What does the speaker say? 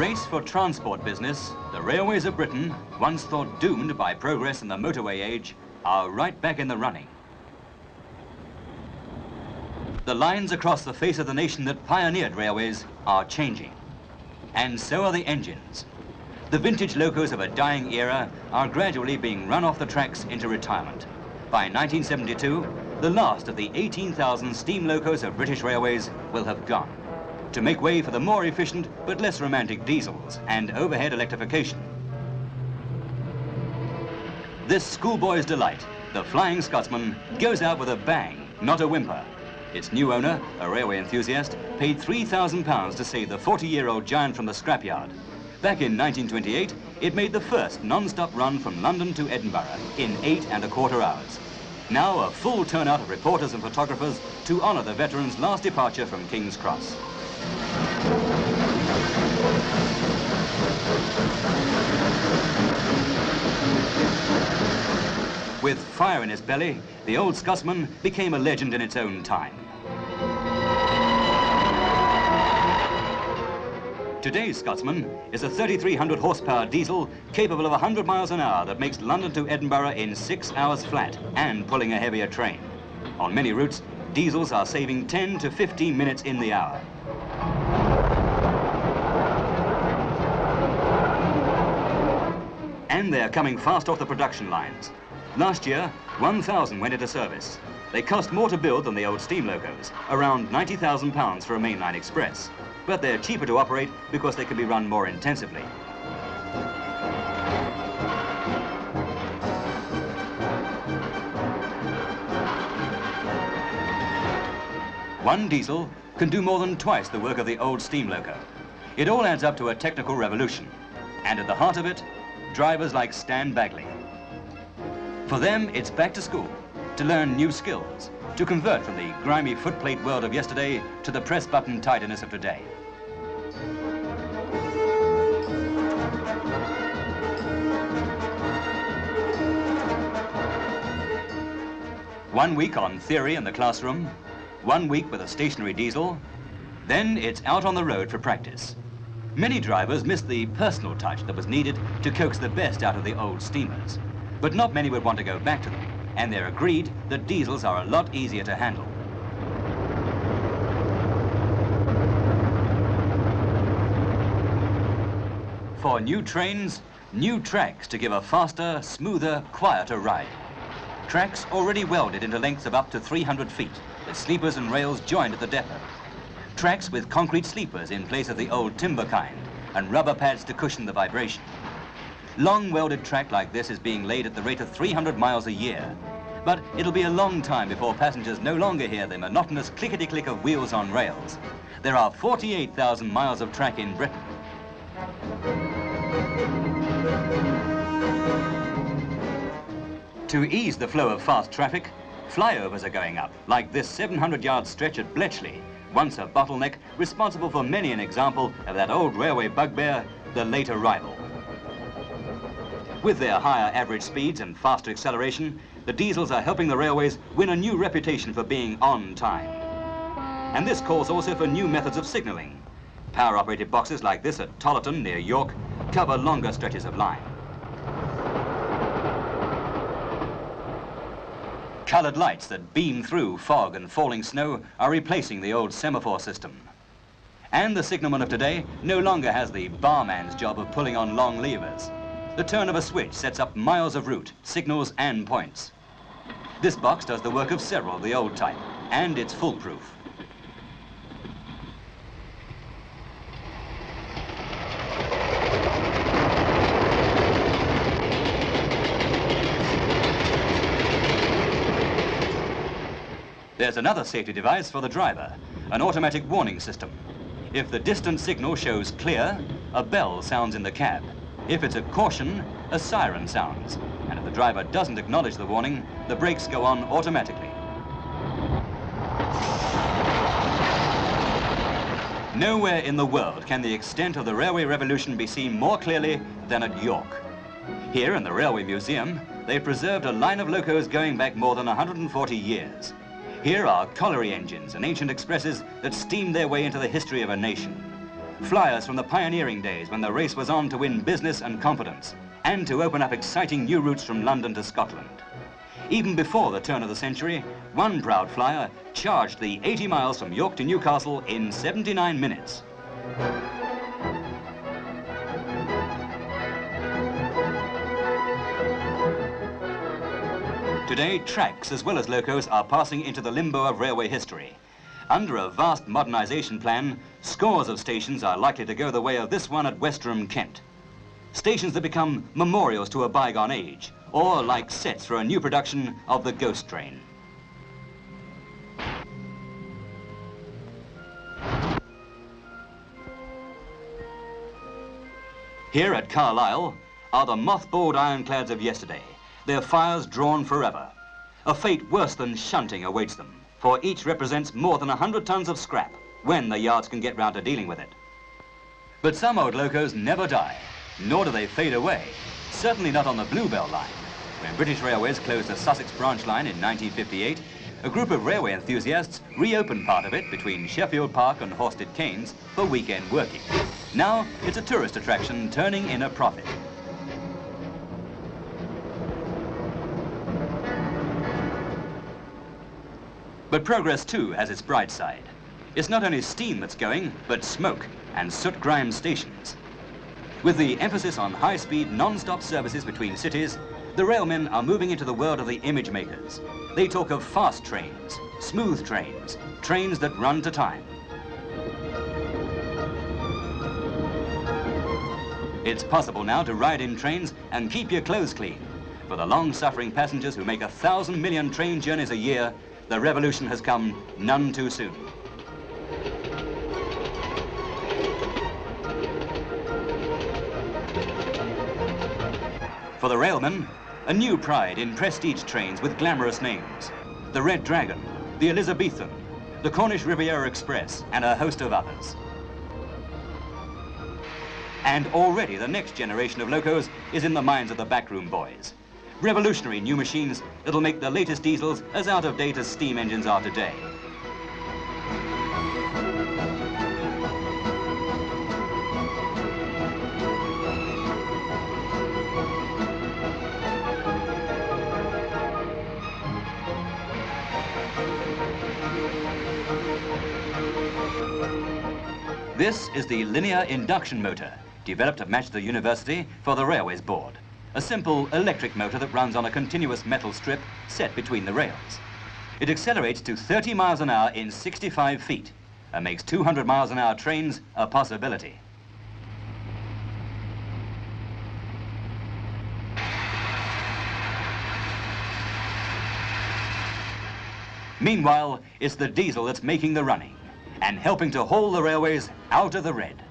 race for transport business, the railways of Britain, once thought doomed by progress in the motorway age, are right back in the running. The lines across the face of the nation that pioneered railways are changing. And so are the engines. The vintage locos of a dying era are gradually being run off the tracks into retirement. By 1972, the last of the 18,000 steam locos of British Railways will have gone, to make way for the more efficient but less romantic diesels and overhead electrification. This schoolboy's delight, the Flying Scotsman, goes out with a bang, not a whimper. Its new owner, a railway enthusiast, paid £3,000 to save the 40-year-old giant from the scrapyard. Back in 1928, it made the first non-stop run from London to Edinburgh in 8¼ hours. Now a full turnout of reporters and photographers to honour the veteran's last departure from King's Cross. With fire in his belly, the old Scotsman became a legend in its own time. Today's Scotsman is a 3,300 horsepower diesel capable of 100 miles an hour that makes London to Edinburgh in 6 hours flat and pulling a heavier train. On many routes, diesels are saving 10 to 15 minutes in the hour. And they're coming fast off the production lines. Last year, 1,000 went into service. They cost more to build than the old steam locos, around £90,000 for a mainline express. But they're cheaper to operate because they can be run more intensively. One diesel can do more than twice the work of the old steam loco. It all adds up to a technical revolution. And at the heart of it, drivers like Stan Bagley. For them, it's back to school, to learn new skills, to convert from the grimy footplate world of yesterday to the press button tidiness of today. One week on theory in the classroom, 1 week with a stationary diesel, then it's out on the road for practice. Many drivers missed the personal touch that was needed to coax the best out of the old steamers. But not many would want to go back to them, and they're agreed that diesels are a lot easier to handle. For new trains, new tracks to give a faster, smoother, quieter ride. Tracks already welded into lengths of up to 300 feet, with sleepers and rails joined at the depot. Tracks with concrete sleepers in place of the old timber kind, and rubber pads to cushion the vibration. Long welded track like this is being laid at the rate of 300 miles a year. But it'll be a long time before passengers no longer hear the monotonous clickety-click of wheels on rails. There are 48,000 miles of track in Britain. To ease the flow of fast traffic, flyovers are going up, like this 700-yard stretch at Bletchley, once a bottleneck responsible for many an example of that old railway bugbear, the late arrival. With their higher average speeds and faster acceleration, the diesels are helping the railways win a new reputation for being on time. And this calls also for new methods of signalling. Power-operated boxes like this at Tollerton near York cover longer stretches of line. Coloured lights that beam through fog and falling snow are replacing the old semaphore system. And the signalman of today no longer has the barman's job of pulling on long levers. The turn of a switch sets up miles of route, signals and points. This box does the work of several of the old type, and it's foolproof. There's another safety device for the driver, an automatic warning system. If the distant signal shows clear, a bell sounds in the cab. If it's a caution, a siren sounds. And if the driver doesn't acknowledge the warning, the brakes go on automatically. Nowhere in the world can the extent of the railway revolution be seen more clearly than at York. Here in the Railway Museum, they've preserved a line of locos going back more than 140 years. Here are colliery engines and ancient expresses that steamed their way into the history of a nation. Flyers from the pioneering days when the race was on to win business and confidence and to open up exciting new routes from London to Scotland. Even before the turn of the century, one proud flyer charged the 80 miles from York to Newcastle in 79 minutes. Today, tracks as well as locos are passing into the limbo of railway history. Under a vast modernisation plan, scores of stations are likely to go the way of this one at Westerham, Kent. Stations that become memorials to a bygone age, or like sets for a new production of the ghost train. Here at Carlisle are the mothballed ironclads of yesterday, their fires drawn forever. A fate worse than shunting awaits them, for each represents more than 100 tons of scrap when the yards can get round to dealing with it. But some old locos never die, nor do they fade away, certainly not on the Bluebell line. When British Railways closed the Sussex branch line in 1958, a group of railway enthusiasts reopened part of it between Sheffield Park and Horsted Keynes for weekend working. Now it's a tourist attraction turning in a profit. But progress too has its bright side. It's not only steam that's going, but smoke and soot-grimed stations. With the emphasis on high-speed, non-stop services between cities, the railmen are moving into the world of the image makers. They talk of fast trains, smooth trains, trains that run to time. It's possible now to ride in trains and keep your clothes clean. For the long-suffering passengers who make 1,000 million train journeys a year, the revolution has come none too soon. For the railmen, a new pride in prestige trains with glamorous names. The Red Dragon, the Elizabethan, the Cornish Riviera Express, and a host of others. And already the next generation of locos is in the minds of the backroom boys. Revolutionary new machines that'll make the latest diesels as out of date as steam engines are today. This is the linear induction motor, developed at Manchester University for the Railways Board. A simple electric motor that runs on a continuous metal strip set between the rails. It accelerates to 30 miles an hour in 65 feet and makes 200 miles an hour trains a possibility. Meanwhile, it's the diesel that's making the running and helping to haul the railways out of the red.